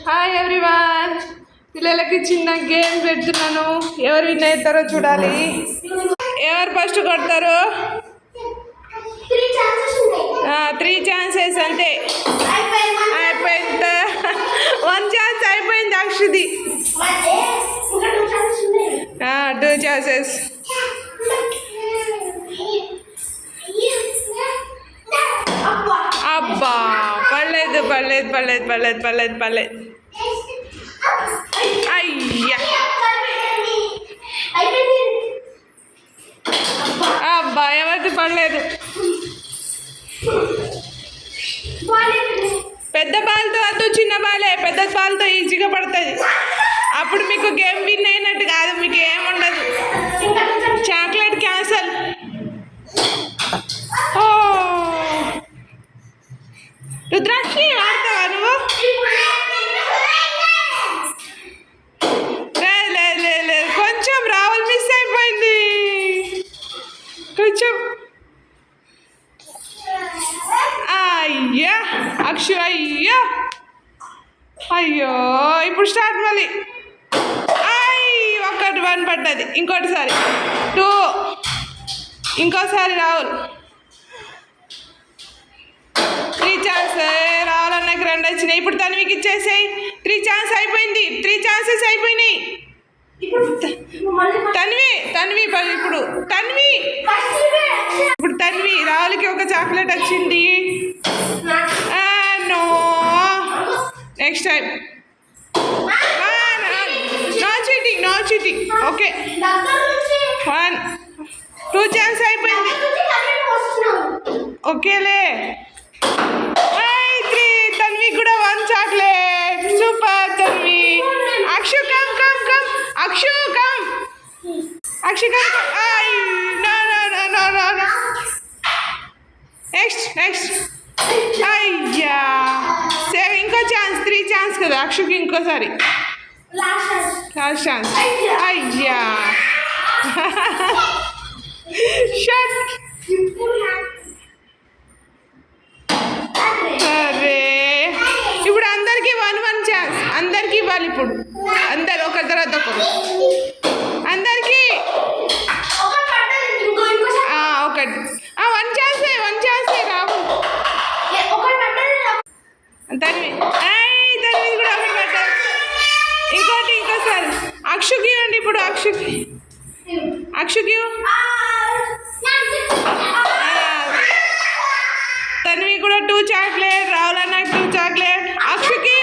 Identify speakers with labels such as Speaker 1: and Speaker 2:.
Speaker 1: Hi everyone, పిల్లలకి చిన్న game పెడుతున్నాను. ఎవరు విన్ అవుతారో చూడాలి. ఎవరు ఫస్ట్ కొడతారు? 3 ఛాన్సెస్ అంతే. అయిపోయింది. 1 ఛాన్స్ అయిపోయింది. అక్షుది 2 ఛాన్సెస్. అబ్బా, పర్లేదు పర్లేదు పర్లేదు పర్లేదు పర్లేదు పర్లేదు. అయ్యా, అబ్బా ఎవరిది పడలేదు. పెద్ద బాల్తో వద్దు, చిన్న బాలే. పెద్ద బాల్తో ఈజీగా పడుతుంది. అప్పుడు మీకు గేమ్ విన్ అయినట్టు కాదు, మీకు ఏముండదు. Chocolate cancel. ఓ రుద్రాక్షి, ఆడతావా నువ్వు? లేదు, కొంచెం రావుల్ మిస్ అయిపోయింది. కొంచెం. అయ్యా అక్షు, అయ్యో అయ్యో. ఇప్పుడు స్టార్ట్ మళ్ళీ. 1 పడ్డది. ఇంకోటిసారి 2. ఇంకోసారి రావుల్. 3 ఛాన్స్. రావాలన్నాకి 2 వచ్చినాయి. ఇప్పుడు తన్వికి ఇచ్చేసాయి. 3 ఛాన్స్ అయిపోయింది. 3 ఛాన్సెస్ అయిపోయినాయి. తన్వి ఇప్పుడు తన్వి. రావులకి ఒక చాక్లెట్ వచ్చింది. No, next time. No cheating. Okay, 1 2 chance అయిపోయింది. ఓకేలే. 3. తన్వి కూడా 1 chocolate. Super Tanvi. Akshu come. Akshu come. No. Next. అయ్యా, ఇంకో ఛాన్స్. 3 ఛాన్స్ కదా అక్షుకి. ఇంకోసారి లాస్ట్ ఛాన్స్. అయ్యా, షట్. అరే, ఇప్పుడు అందరికి 1 ఛాన్స్. అందరికి ఇవ్వాలి ఇప్పుడు. అందరు ఒకరి తర్వాత ఒకరు. అందరికి ఒకటి. 1 ఛాన్సే రావు. తన్వి కూడా ఒకటి పడ్డారు. ఇంకోసారి అక్షుకి ఇవ్వండి ఇప్పుడు. అక్షుకి తన్వి కూడా 2 చాక్లెట్. రావులన్న 2 చాక్లెట్. అక్షుకి